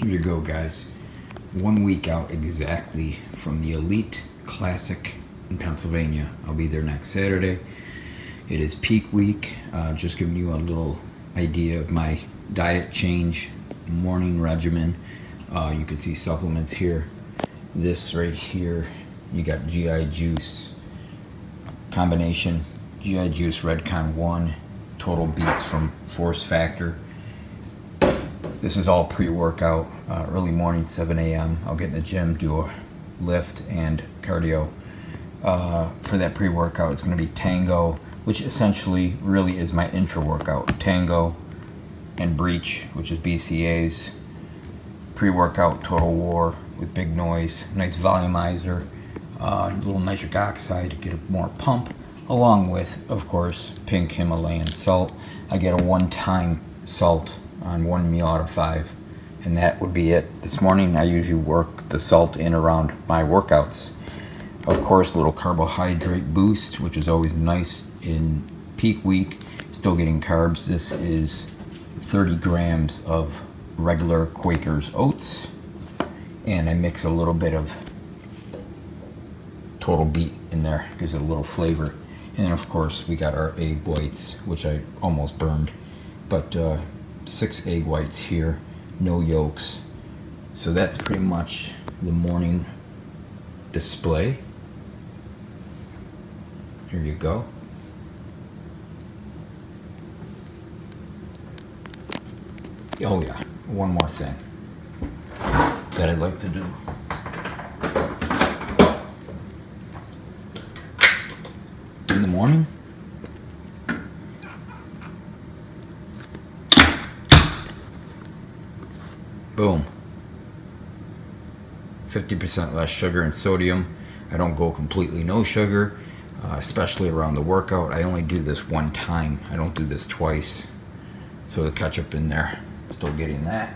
Here you go, guys. 1 week out exactly from the Elite Classic in Pennsylvania. I'll be there next Saturday. It is peak week. Just giving you a little idea of my diet change, morning regimen. You can see supplements here. This right here, you got GI Juice combination, GI Juice Redcon 1, Total Beats from Force Factor. This is all pre-workout, early morning, 7 a.m. I'll get in the gym, do a lift and cardio. For that pre-workout, it's going to be Tango, which essentially really is my intra-workout. Tango and Breach, which is BCA's. Pre-workout Total War with Big Noise, nice volumizer, a little nitric oxide to get a more pump, along with, of course, pink Himalayan salt. I get a one-time salt on 1 meal out of 5, and that would be it. This morning I usually work the salt in around my workouts. Of course, a little carbohydrate boost, which is always nice in peak week. Still getting carbs. This is 30 grams of regular Quaker's oats, and I mix a little bit of Total Beet in there, gives it a little flavor. And then of course we got our egg whites, which I almost burned, but 6 egg whites here, no yolks. So that's pretty much the morning display. Here you go. Oh yeah, one more thing that I'd like to do. In the morning, boom, 50% less sugar and sodium. I don't go completely no sugar, especially around the workout. I only do this one time. I don't do this twice. So the ketchup in there, still getting that.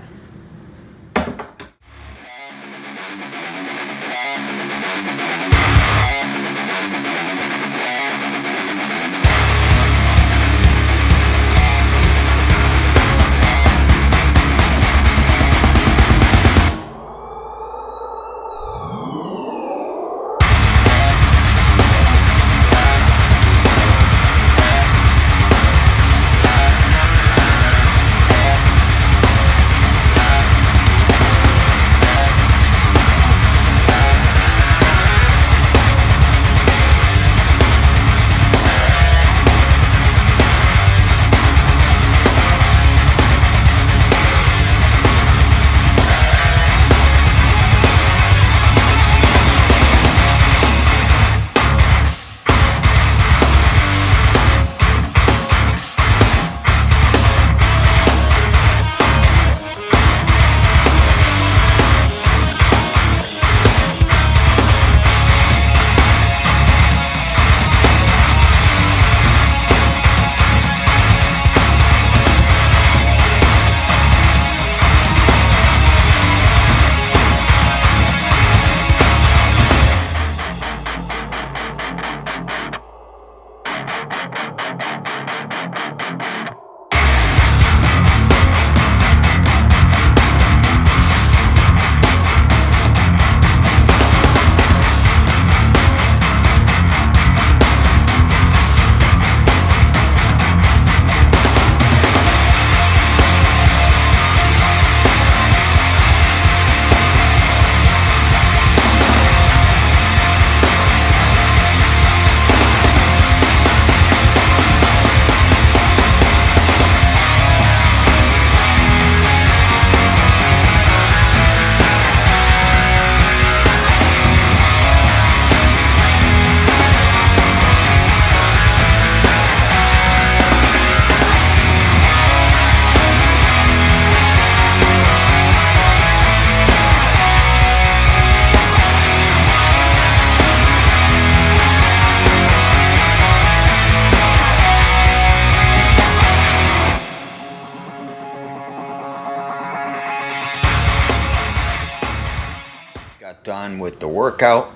Got done with the workout,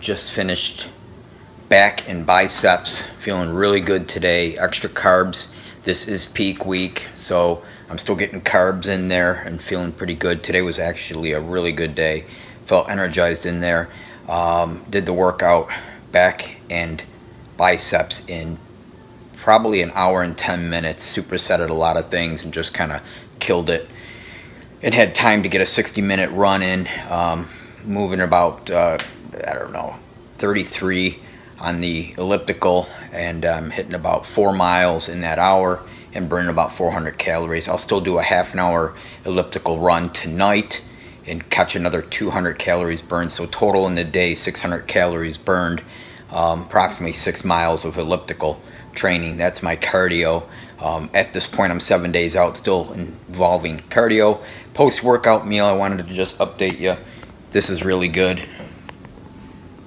just finished back and biceps, feeling really good today. Extra carbs. This is peak week, so I'm still getting carbs in there and feeling pretty good. Today was actually a really good day. Felt energized in there. Did the workout, back and biceps, in probably an hour and 10 minutes. Supersetted a lot of things and just kind of killed it. And had time to get a 60-minute run in, moving about, I don't know, 33 on the elliptical, and hitting about 4 miles in that hour and burning about 400 calories. I'll still do a half an hour elliptical run tonight and catch another 200 calories burned. So total in the day, 600 calories burned, approximately 6 miles of elliptical training. That's my cardio. At this point, I'm 7 days out, still involving cardio. Post-workout meal, I wanted to just update you. This is really good.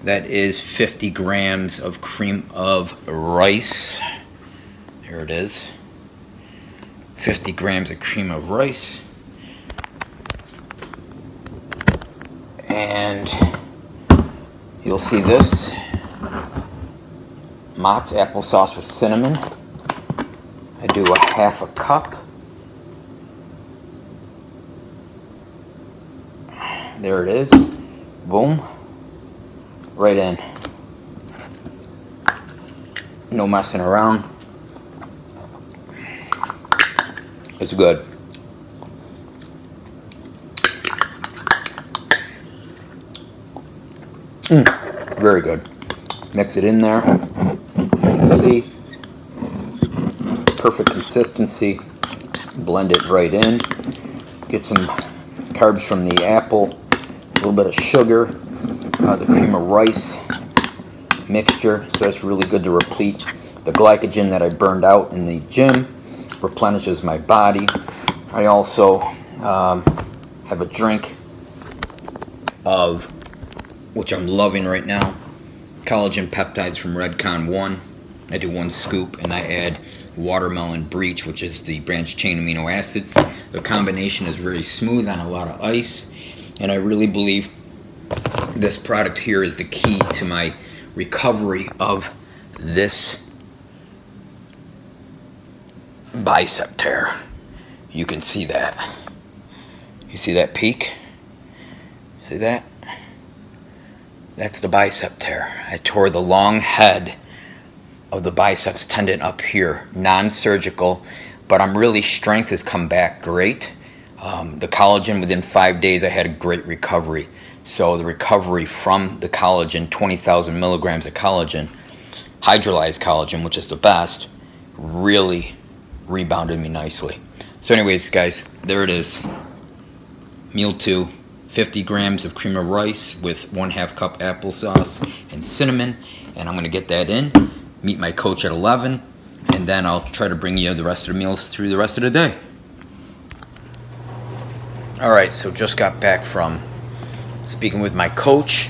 That is 50 grams of cream of rice. Here it is. 50 grams of cream of rice. And you'll see this. Mott's applesauce with cinnamon. I do a half a cup. There it is. Boom. Right in. No messing around. It's good. Very good. Mix it in there. You can see. Perfect consistency. Blend it right in. Get some carbs from the apple. A little bit of sugar. The cream of rice mixture. So it's really good to replete the glycogen that I burned out in the gym. Replenishes my body. I also have a drink of, which I'm loving right now, collagen peptides from Redcon 1. I do 1 scoop and I add watermelon breach, which is the branched chain amino acids. The combination is very smooth on a lot of ice, and I really believe this product here is the key to my recovery of this bicep tear. You can see that. You see that peak? See that? That's the bicep tear. I tore the long head of the biceps tendon up here, non-surgical, but strength has come back great. The collagen, within 5 days, I had a great recovery. So the recovery from the collagen, 20,000 milligrams of collagen, hydrolyzed collagen, which is the best, really rebounded me nicely. So anyways, guys, there it is. Meal 2, 50 grams of cream of rice with 1/2 cup applesauce and cinnamon. And I'm going to get that in, meet my coach at 11, and then I'll try to bring you the rest of the meals through the rest of the day. Alright, so just got back from speaking with my coach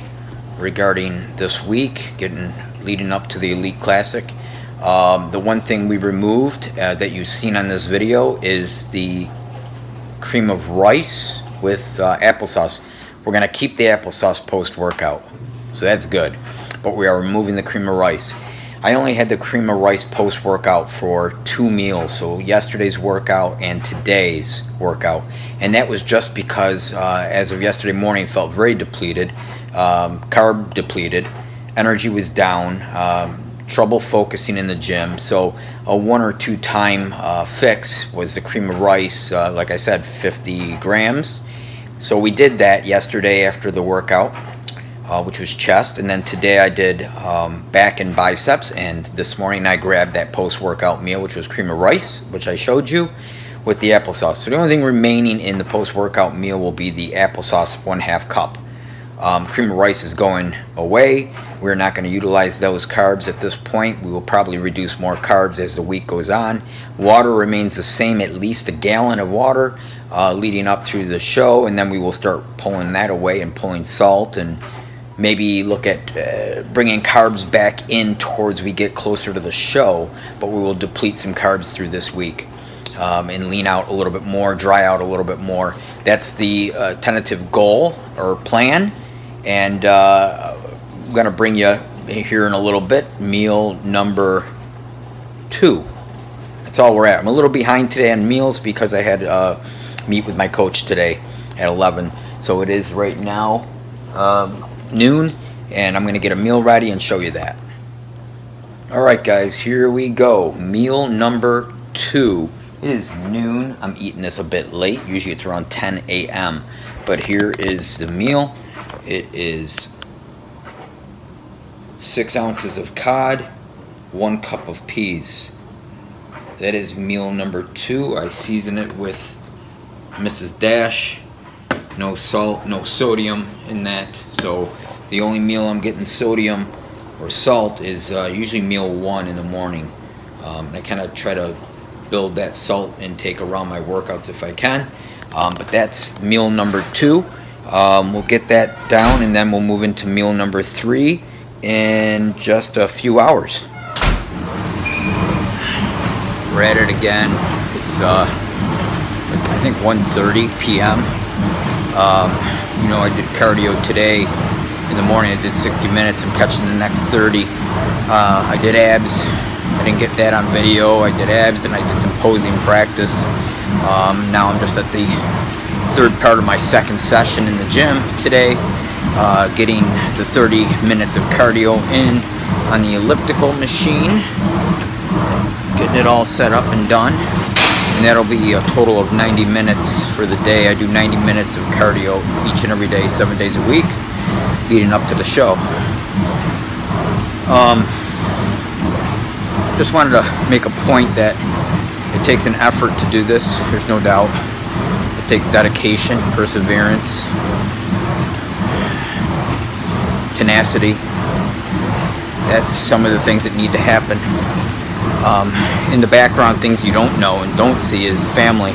regarding this week, leading up to the Elite Classic. The one thing we removed that you've seen on this video is the cream of rice with applesauce. We're going to keep the applesauce post-workout, so that's good. But we are removing the cream of rice. I only had the cream of rice post-workout for 2 meals, so yesterday's workout and today's workout. And that was just because, as of yesterday morning, felt very depleted, carb depleted, energy was down, trouble focusing in the gym. So a 1 or 2 time fix was the cream of rice, like I said, 50 grams. So we did that yesterday after the workout, which was chest, and then today I did back and biceps, and this morning I grabbed that post-workout meal, which was cream of rice, which I showed you, with the applesauce. So the only thing remaining in the post-workout meal will be the applesauce, 1/2 cup. Cream of rice is going away. We're not going to utilize those carbs at this point. We will probably reduce more carbs as the week goes on. Water remains the same, at least a gallon of water leading up through the show, and then we will start pulling that away and pulling salt, and maybe look at bringing carbs back in towards we get closer to the show, but we will deplete some carbs through this week and lean out a little bit more, dry out a little bit more. That's the tentative goal or plan, and I'm going to bring you here in a little bit meal number 2. that's all we're at. I'm a little behind today on meals because I had meet with my coach today at 11. So it is right now noon, and I'm going to get a meal ready and show you that. Alright guys, here we go. Meal number 2. It is noon. I'm eating this a bit late. Usually it's around 10 a.m. But here is the meal. It is 6 ounces of cod, 1 cup of peas. That is meal number 2. I season it with Mrs. Dash. No salt, no sodium in that. So the only meal I'm getting sodium or salt is usually meal 1 in the morning. I kind of try to build that salt intake around my workouts if I can. But that's meal number 2. We'll get that down, and then we'll move into meal number 3 in just a few hours. We're at it again. It's I think 1:30 p.m. You know, I did cardio today in the morning. I did 60 minutes. I'm catching the next 30. I did abs. I didn't get that on video. I did abs and I did some posing practice. Now I'm just at the 3rd part of my 2nd session in the gym today, getting the 30 minutes of cardio in on the elliptical machine, getting it all set up and done, and that'll be a total of 90 minutes for the day. I do 90 minutes of cardio each and every day, 7 days a week, leading up to the show. Just wanted to make a point that it takes an effort to do this, there's no doubt. It takes dedication, perseverance, tenacity. That's some of the things that need to happen. In the background, things you don't know and don't see is family.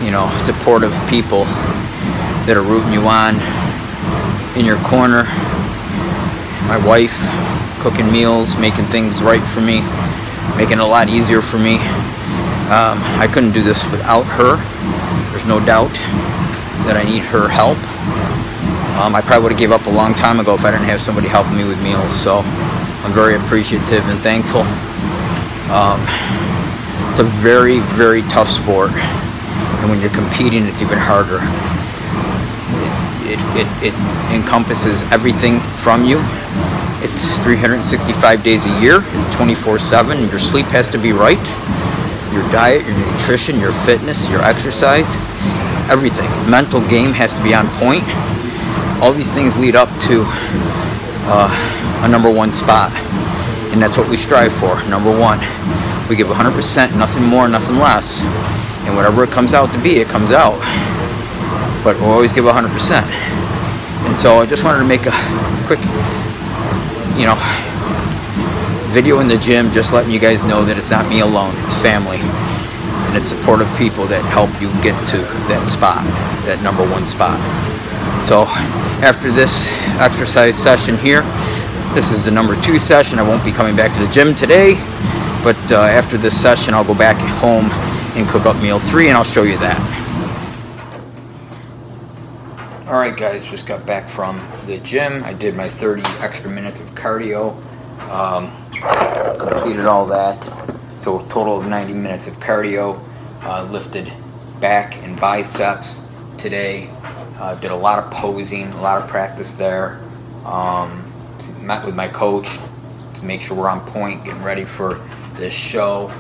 You know, supportive people that are rooting you on, in your corner. My wife, cooking meals, making things right for me, making it a lot easier for me. I couldn't do this without her. There's no doubt that I need her help. I probably would have gave up a long time ago if I didn't have somebody helping me with meals, so I'm very appreciative and thankful. It's a very, very tough sport, and when you're competing, it's even harder. It encompasses everything from you. It's 365 days a year. It's 24/7. Your sleep has to be right. Your diet, your nutrition, your fitness, your exercise, everything. Mental game has to be on point. All these things lead up to a number 1 spot, and that's what we strive for. Number 1. We give 100%, nothing more, nothing less, and whatever it comes out to be, it comes out. But we'll always give 100%. And so I just wanted to make a quick, you know, video in the gym, just letting you guys know that it's not me alone, it's family, and it's supportive people that help you get to that spot, that number 1 spot. So after this exercise session here, this is the number 2 session. I won't be coming back to the gym today, but after this session I'll go back home and cook up meal 3, and I'll show you that. Alright guys, just got back from the gym. I did my 30 extra minutes of cardio, completed all that, so a total of 90 minutes of cardio. Lifted back and biceps today, did a lot of posing, a lot of practice there. Met with my coach to make sure we're on point, getting ready for this show.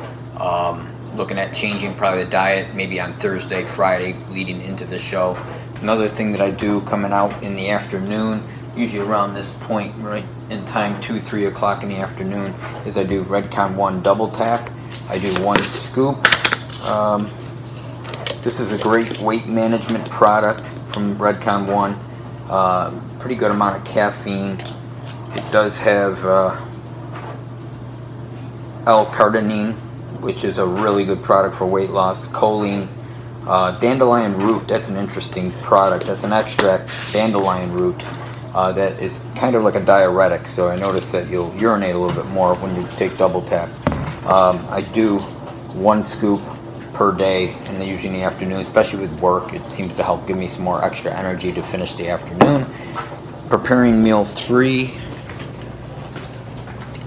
Looking at changing probably the diet maybe on Thursday, Friday leading into the show. Another thing that I do coming out in the afternoon, usually around this point, right in time, 2, 3 o'clock in the afternoon, is I do Redcon 1 double tap. I do 1 scoop. This is a great weight management product from Redcon 1. Pretty good amount of caffeine. It does have L-carnitine, which is a really good product for weight loss. Choline. Dandelion root, that's an interesting product. That's an extract, dandelion root, that is kind of like a diuretic, so I noticed that you'll urinate a little bit more when you take double tap. I do 1 scoop per day, and usually in the afternoon, especially with work. It seems to help give me some more extra energy to finish the afternoon. Preparing meal 3.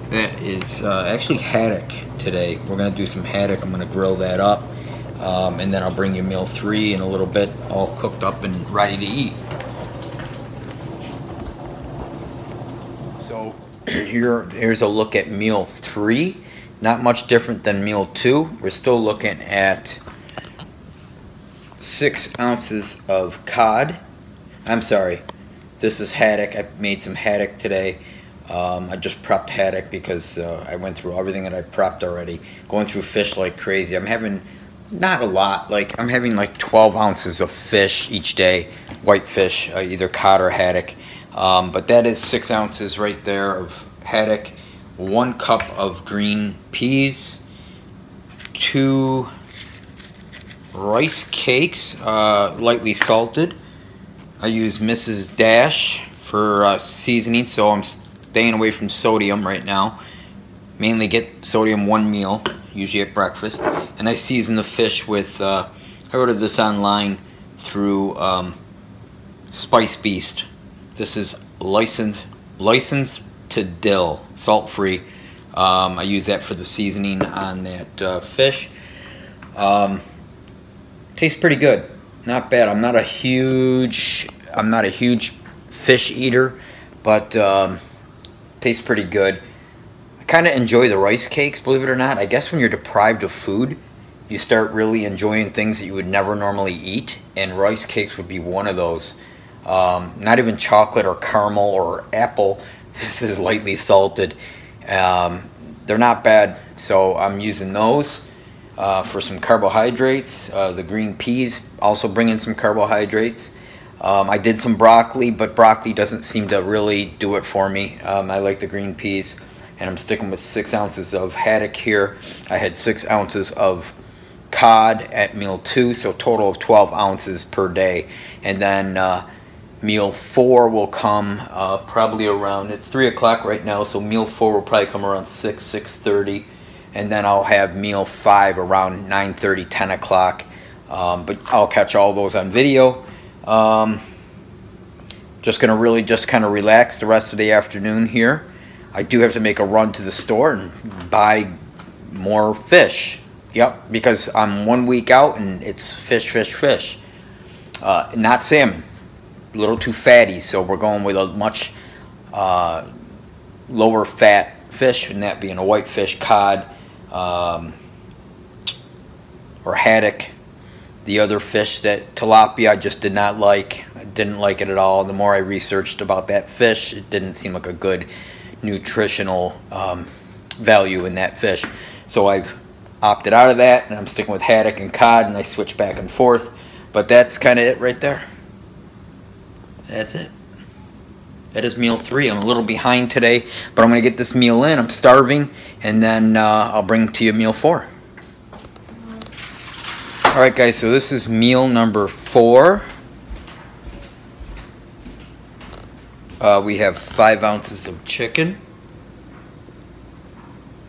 That is actually haddock today. We're gonna do some haddock. I'm gonna grill that up, and then I'll bring you meal 3 in a little bit, all cooked up and ready to eat. So here's a look at meal 3. Not much different than meal 2. We're still looking at 6 ounces of cod. I'm sorry, this is haddock. I made some haddock today. I just prepped haddock because I went through everything that I prepped already. Going through fish like crazy. I'm having not a lot, like I'm having like 12 ounces of fish each day, white fish, either cod or haddock. But that is 6 ounces right there of haddock, 1 cup of green peas, 2 rice cakes, lightly salted. I use Mrs. Dash for seasoning, so I'm staying away from sodium right now. Mainly get sodium 1 meal, usually at breakfast. And I season the fish with, I ordered this online through Spice Beast. This is licensed to dill, salt-free. I use that for the seasoning on that fish. Tastes pretty good, not bad. I'm not a huge fish eater, but tastes pretty good. I kind of enjoy the rice cakes, believe it or not. I guess when you're deprived of food, you start really enjoying things that you would never normally eat, and rice cakes would be one of those. Not even chocolate or caramel or apple. This is lightly salted. They're not bad, so I'm using those for some carbohydrates. The green peas also bring in some carbohydrates. I did some broccoli, but broccoli doesn't seem to really do it for me. I like the green peas, and I'm sticking with 6 ounces of haddock here. I had 6 ounces of cod at meal 2, so total of 12 ounces per day. And then meal 4 will come probably around, it's 3 o'clock right now, so meal 4 will probably come around 6:30, and then I'll have meal 5 around 9:30, 10 o'clock. But I'll catch all those on video. Just gonna really just kind of relax the rest of the afternoon here. I do have to make a run to the store and buy more fish. Yep, because I'm 1 week out and it's fish. Not salmon. A little too fatty, so we're going with a much lower fat fish, and that being a whitefish, cod, or haddock. The other fish, that tilapia, I just did not like. I didn't like it at all. The more I researched about that fish, it didn't seem like a good nutritional value in that fish. So I've opted out of that, and I'm sticking with haddock and cod, and I switch back and forth. But that's kind of it right there. That's it. That is meal 3. I'm a little behind today, but I'm going to get this meal in. I'm starving, and then I'll bring to you meal 4. Alright guys, so this is meal number 4. We have 5 ounces of chicken,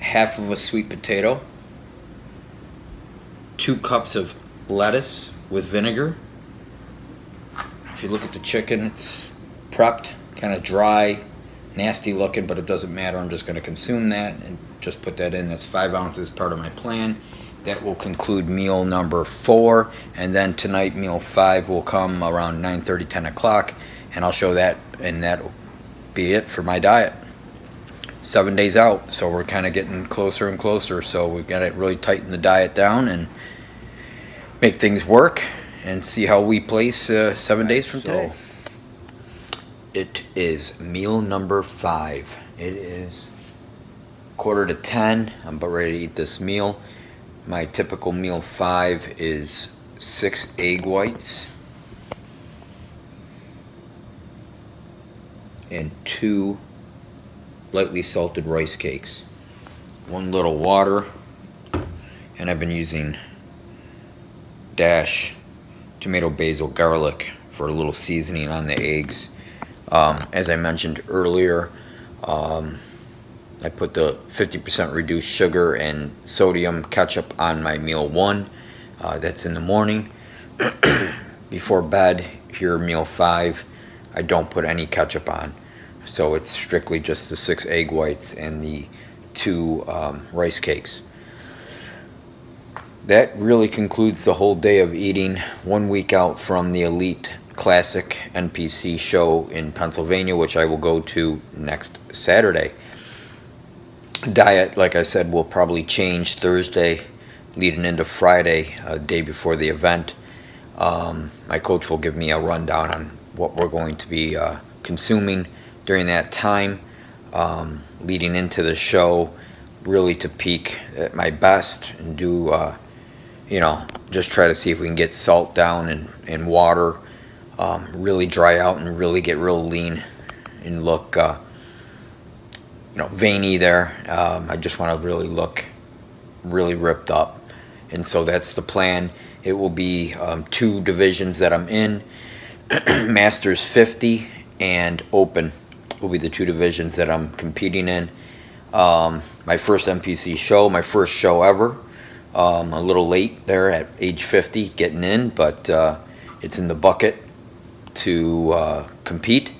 half of a sweet potato, 2 cups of lettuce with vinegar. If you look at the chicken, it's prepped, kind of dry, nasty looking, but it doesn't matter. I'm just going to consume that and just put that in. That's 5 ounces, part of my plan. That will conclude meal number 4, and then tonight meal 5 will come around 9:30, 10 o'clock, and I'll show that, and that'll be it for my diet. 7 days out, so we're kind of getting closer and closer, so we've got to really tighten the diet down and make things work and see how we place 7 days from today. It is meal number 5. It is 9:45. I'm about ready to eat this meal. My typical meal 5 is 6 egg whites and 2 lightly salted rice cakes, 1 little water, and I've been using Dash tomato, basil, garlic for a little seasoning on the eggs. As I mentioned earlier, I put the 50% reduced sugar and sodium ketchup on my meal 1. That's in the morning. Before bed, here meal 5, I don't put any ketchup on. So it's strictly just the 6 egg whites and the to rice cakes. That really concludes the whole day of eating. 1 week out from the Elite Classic NPC show in Pennsylvania, which I will go to next Saturday. Diet, like I said, will probably change Thursday leading into Friday, day before the event. My coach will give me a rundown on what we're going to be consuming during that time, leading into the show, really to peak at my best and do, you know, just try to see if we can get salt down and water, really dry out and really get real lean and look, you know, veiny there. I just want to really look really ripped up. And so that's the plan. It will be 2 divisions that I'm in. Masters 50 and Open will be the 2 divisions that I'm competing in. My first NPC show, my first show ever. A little late there at age 50 getting in, but it's in the bucket to compete.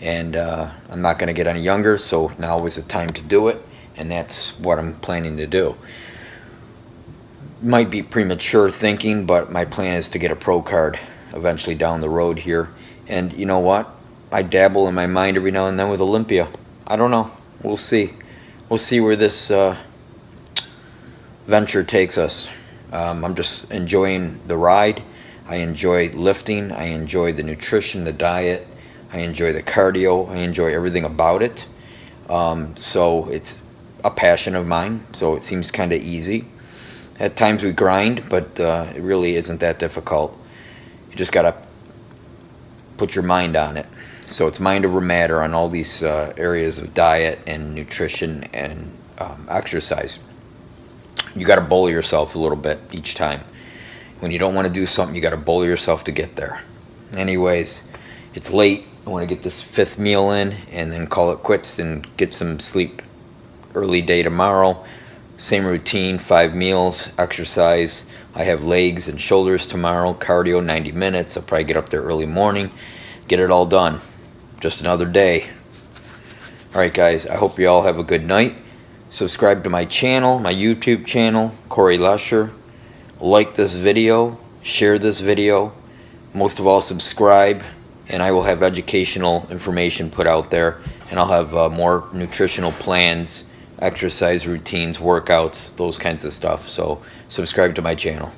And I'm not going to get any younger, so now is the time to do it. And that's what I'm planning to do. Might be premature thinking, but my plan is to get a pro card eventually down the road here. And you know what? I dabble in my mind every now and then with Olympia. I don't know. We'll see. We'll see where this venture takes us. I'm just enjoying the ride. I enjoy lifting. I enjoy the nutrition, the diet. I enjoy the cardio. I enjoy everything about it. So it's a passion of mine. So it seems kind of easy. At times we grind, but it really isn't that difficult. You just got to put your mind on it. So it's mind over matter on all these areas of diet and nutrition and exercise. You got to bully yourself a little bit each time. When you don't want to do something, you got to bully yourself to get there. Anyways, it's late. I want to get this 5th meal in and then call it quits and get some sleep. Early day tomorrow. Same routine, 5 meals, exercise. I have legs and shoulders tomorrow, cardio 90 minutes. I'll probably get up there early morning, get it all done. Just another day. Alright guys, I hope you all have a good night. Subscribe to my channel, my YouTube channel, Corey Lesher. Like this video, share this video. Most of all, subscribe, and I will have educational information put out there, and I'll have more nutritional plans, exercise routines, workouts, those kinds of stuff. So subscribe to my channel.